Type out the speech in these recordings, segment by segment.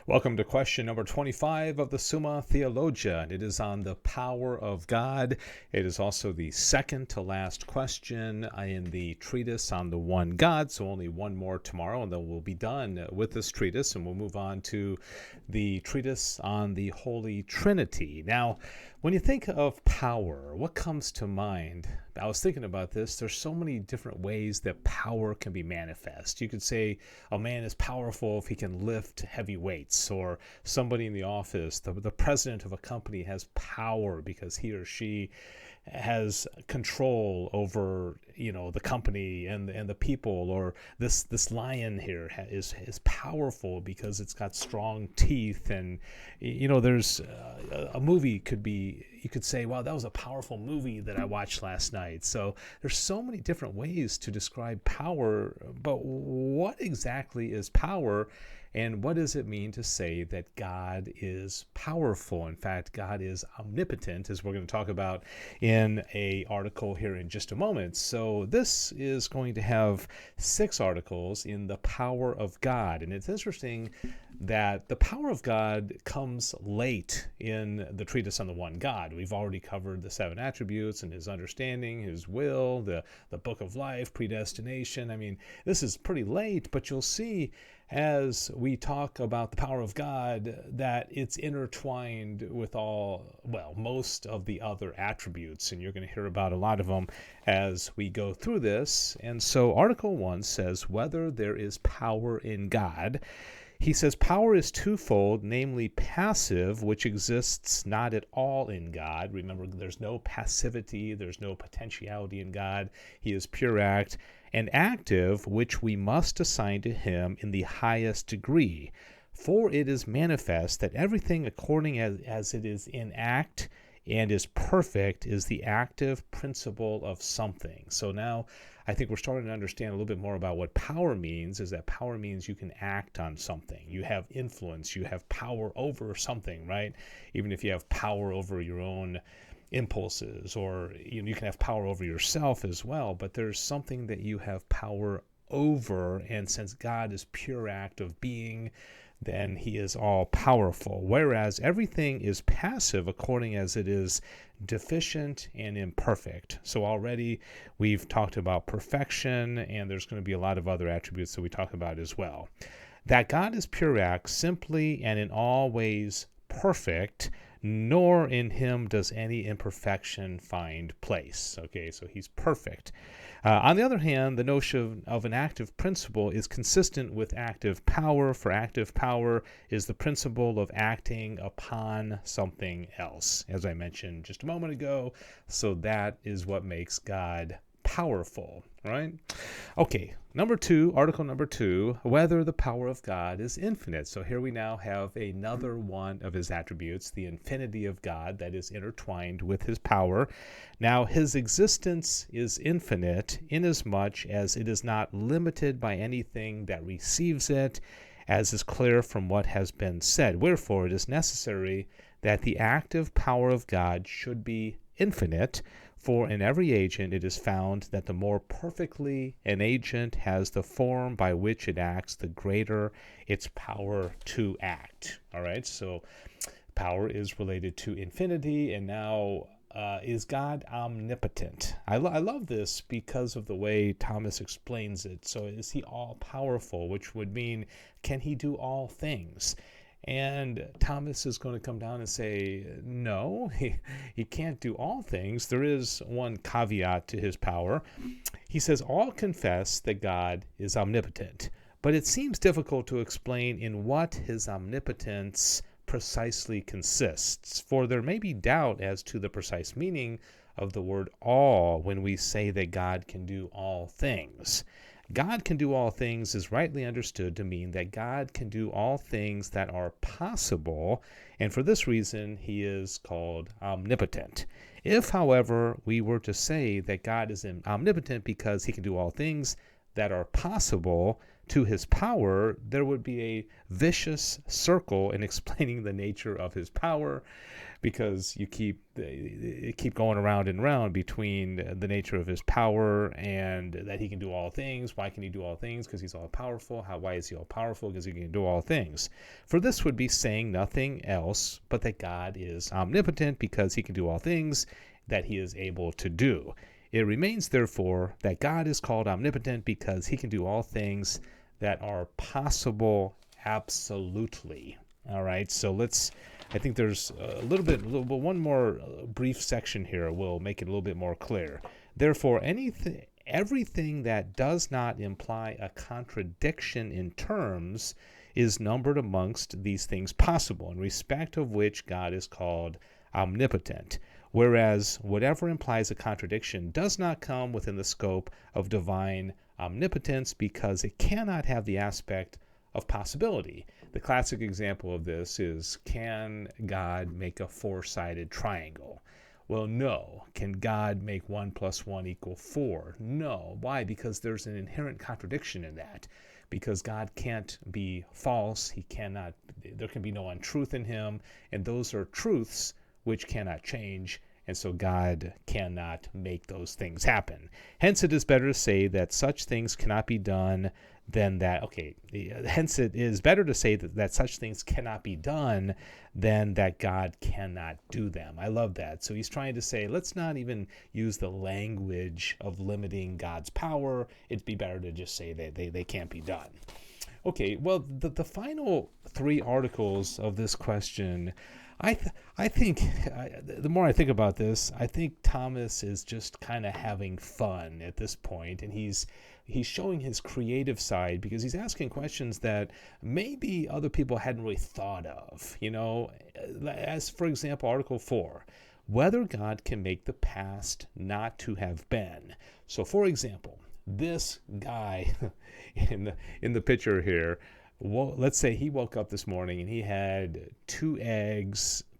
Welcome to question number 25 of the Summa Theologia. It is on the power of God. It is also the second to last question in the treatise on the one God. So only one more tomorrow, and then we'll be done with this treatise, and we'll move on to the treatise on the Holy Trinity. Now, when you think of power, what comes to mind? I was thinking about this. There's so many different ways that power can be manifest. You could say a man is powerful if he can lift heavy weights, or somebody in the office, the president of a company has power because he or she has control over, the company and the people, or this lion here is powerful because it's got strong teeth. And there's a movie could be, you could say, wow, that was a powerful movie that I watched last night. So there's so many different ways to describe power, but what exactly is power? And what does it mean to say that God is powerful? In fact, God is omnipotent, as we're going to talk about in an article here in just a moment. So this is going to have 6 articles in the power of God. And it's interesting that the power of God comes late in the treatise on the one God. We've already covered the 7 attributes and his understanding, his will, the book of life, predestination. I mean, this is pretty late, but you'll see as we talk about the power of God that it's intertwined with most of the other attributes, and you're going to hear about a lot of them as we go through this. And so Article 1 says, whether there is power in God. He says power is twofold, namely passive, which exists not at all in God. Remember, there's no passivity, there's no potentiality in God. He is pure act. And active, which we must assign to him in the highest degree. For it is manifest that everything according as it is in act and is perfect is the active principle of something. So now I think we're starting to understand a little bit more about what power means, is that power means you can act on something. You have influence, you have power over something, right? Even if you have power over your own impulses, or you can have power over yourself as well, but there's something that you have power over, and since God is pure act of being, then he is all powerful. Whereas everything is passive according as it is deficient and imperfect. So already we've talked about perfection, and there's going to be a lot of other attributes that we talk about as well. That God is pure act, simply and in all ways perfect, nor in him does any imperfection find place. Okay, so he's perfect. On the other hand, the notion of an active principle is consistent with active power, for active power is the principle of acting upon something else, as I mentioned just a moment ago. So that is what makes God powerful, right? Okay, article number 2, whether the power of God is infinite. So here we now have another one of his attributes, the infinity of God that is intertwined with his power. Now, his existence is infinite inasmuch as it is not limited by anything that receives it, as is clear from what has been said. Wherefore, it is necessary that the active power of God should be infinite, for in every agent it is found that the more perfectly an agent has the form by which it acts, the greater its power to act. All right, so power is related to infinity, and now is God omnipotent? I love this because of the way Thomas explains it. So is he all-powerful, which would mean, can he do all things? And Thomas is going to come down and say, no, he can't do all things. There is one caveat to his power. He says, all confess that God is omnipotent, but it seems difficult to explain in what his omnipotence precisely consists, for there may be doubt as to the precise meaning of the word all when we say that God can do all things. God can do all things is rightly understood to mean that God can do all things that are possible, and for this reason he is called omnipotent. If, however, we were to say that God is omnipotent because he can do all things that are possible, to his power, there would be a vicious circle in explaining the nature of his power, because you keep going around and around between the nature of his power and that he can do all things. Why can he do all things? Because he's all powerful. Why is he all powerful? Because he can do all things. For this would be saying nothing else but that God is omnipotent because he can do all things that he is able to do. It remains, therefore, that God is called omnipotent because he can do all things that are possible absolutely. All right, so I think there's one more brief section here will make it a little bit more clear. Therefore, everything that does not imply a contradiction in terms is numbered amongst these things possible, in respect of which God is called omnipotent. Whereas whatever implies a contradiction does not come within the scope of divine omnipotence because it cannot have the aspect of possibility. The classic example of this is, can God make a four-sided triangle? Well, no. Can God make 1 + 1 = 4? No. Why? Because there's an inherent contradiction in that. Because God can't be false. There can be no untruth in him. And those are truths which cannot change. And so God cannot make those things happen. Hence, it is better to say that such things cannot be done than that. Hence, it is better to say that such things cannot be done than that God cannot do them. I love that. So he's trying to say, let's not even use the language of limiting God's power. It'd be better to just say that they can't be done. Okay, well, the final three articles of this question, I think the more I think about this, I think Thomas is just kind of having fun at this point, and he's showing his creative side because he's asking questions that maybe other people hadn't really thought of. As for example, Article 4, whether God can make the past not to have been. So, for example, this guy in the picture here. Well, let's say he woke up this morning and he had 2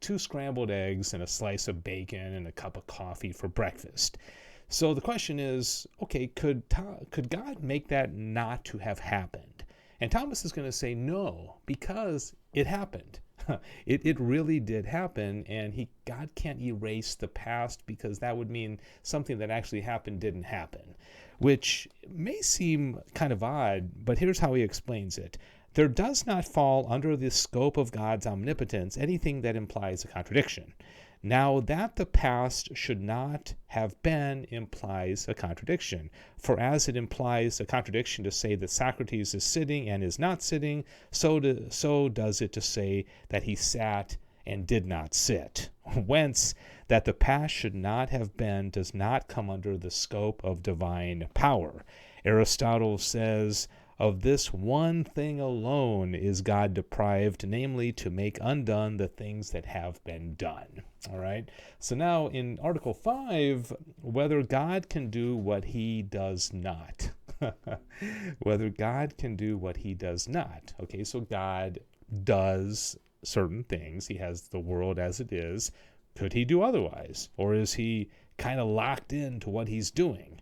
scrambled eggs, and a slice of bacon and a cup of coffee for breakfast. So the question is, okay, could God make that not to have happened? And Thomas is going to say no, because it happened. It really did happen, and God can't erase the past because that would mean something that actually happened didn't happen, which may seem kind of odd, but here's how he explains it. There does not fall under the scope of God's omnipotence anything that implies a contradiction. Now, that the past should not have been implies a contradiction. For as it implies a contradiction to say that Socrates is sitting and is not sitting, so does it to say that he sat and did not sit. Whence, that the past should not have been does not come under the scope of divine power. Aristotle says, of this one thing alone is God deprived, namely to make undone the things that have been done. All right. So now in Article 5, whether God can do what he does not. Whether God can do what he does not. Okay, so God does certain things. He has the world as it is. Could he do otherwise? Or is he kind of locked into what he's doing?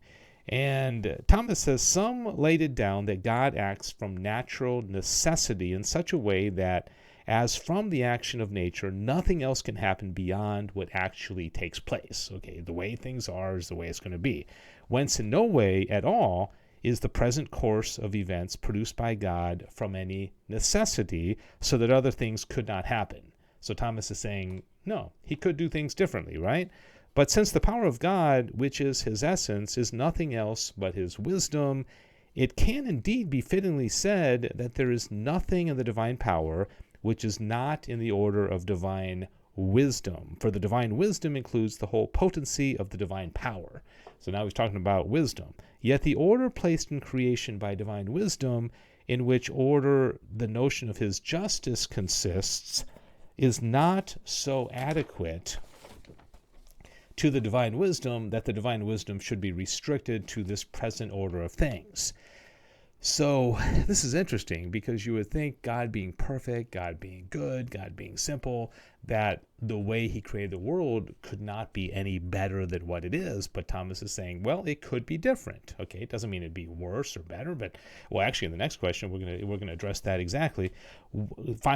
And Thomas says, some laid it down that God acts from natural necessity in such a way that, as from the action of nature, nothing else can happen beyond what actually takes place. Okay, the way things are is the way it's going to be. Whence in no way at all is the present course of events produced by God from any necessity so that other things could not happen. So Thomas is saying, no, he could do things differently, right? But since the power of God, which is his essence, is nothing else but his wisdom, it can indeed be fittingly said that there is nothing in the divine power which is not in the order of divine wisdom. For the divine wisdom includes the whole potency of the divine power. So now he's talking about wisdom. Yet the order placed in creation by divine wisdom, in which order the notion of his justice consists, is not so adequate to the divine wisdom that the divine wisdom should be restricted to this present order of things. So this is interesting because you would think God being perfect, God being good, God being simple, that the way he created the world could not be any better than what it is. But Thomas is saying, well, it could be different. Okay, it doesn't mean it'd be worse or better, but well, actually, in the next question, we're gonna address that exactly.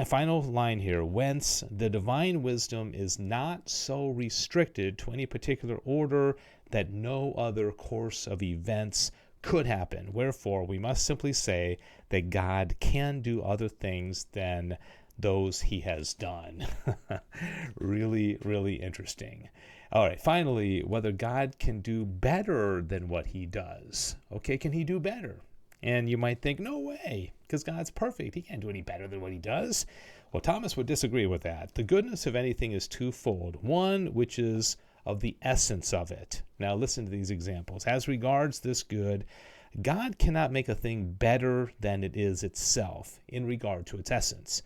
Final line here: whence the divine wisdom is not so restricted to any particular order that no other course of events could happen. Wherefore, we must simply say that God can do other things than those he has done. Really, really interesting. All right, finally, whether God can do better than what he does. Okay, can he do better? And you might think, no way, because God's perfect. He can't do any better than what he does. Well, Thomas would disagree with that. The goodness of anything is twofold. One, which is of the essence of it. Now listen to these examples. As regards this good, God cannot make a thing better than it is itself in regard to its essence.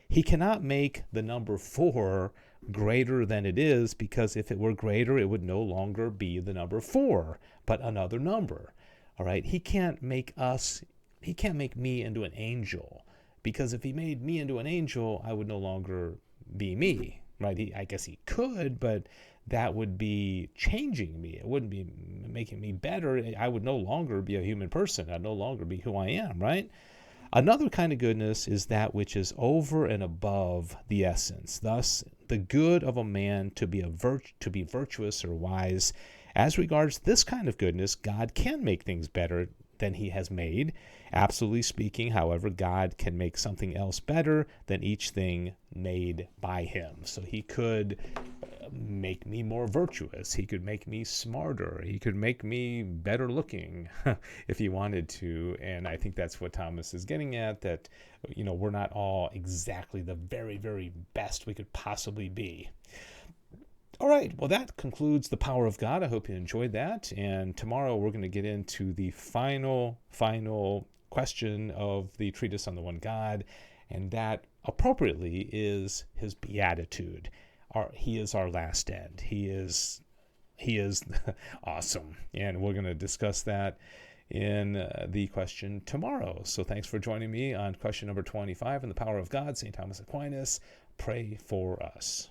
He cannot make the number 4 greater than it is, because if it were greater, it would no longer be the number 4, but another number. All right, he can't make me into an angel, because if he made me into an angel, I would no longer be me, right? I guess he could, but that would be changing me. It wouldn't be making me better. I would no longer be a human person. I'd no longer be who I am, right? Another kind of goodness is that which is over and above the essence. Thus, the good of a man to be virtuous or wise. As regards this kind of goodness, God can make things better than he has made. Absolutely speaking, however, God can make something else better than each thing made by him. So he could make me more virtuous. He could make me smarter. He could make me better looking if he wanted to. And I think that's what Thomas is getting at, that, we're not all exactly the very, very best we could possibly be. All right, well, that concludes the power of God. I hope you enjoyed that. And tomorrow we're going to get into the final question of the Treatise on the One God, and that appropriately is his beatitude. He is our last end. He is awesome, and we're going to discuss that in the question tomorrow. So thanks for joining me on question number 25 in the power of God. St. Thomas Aquinas, pray for us.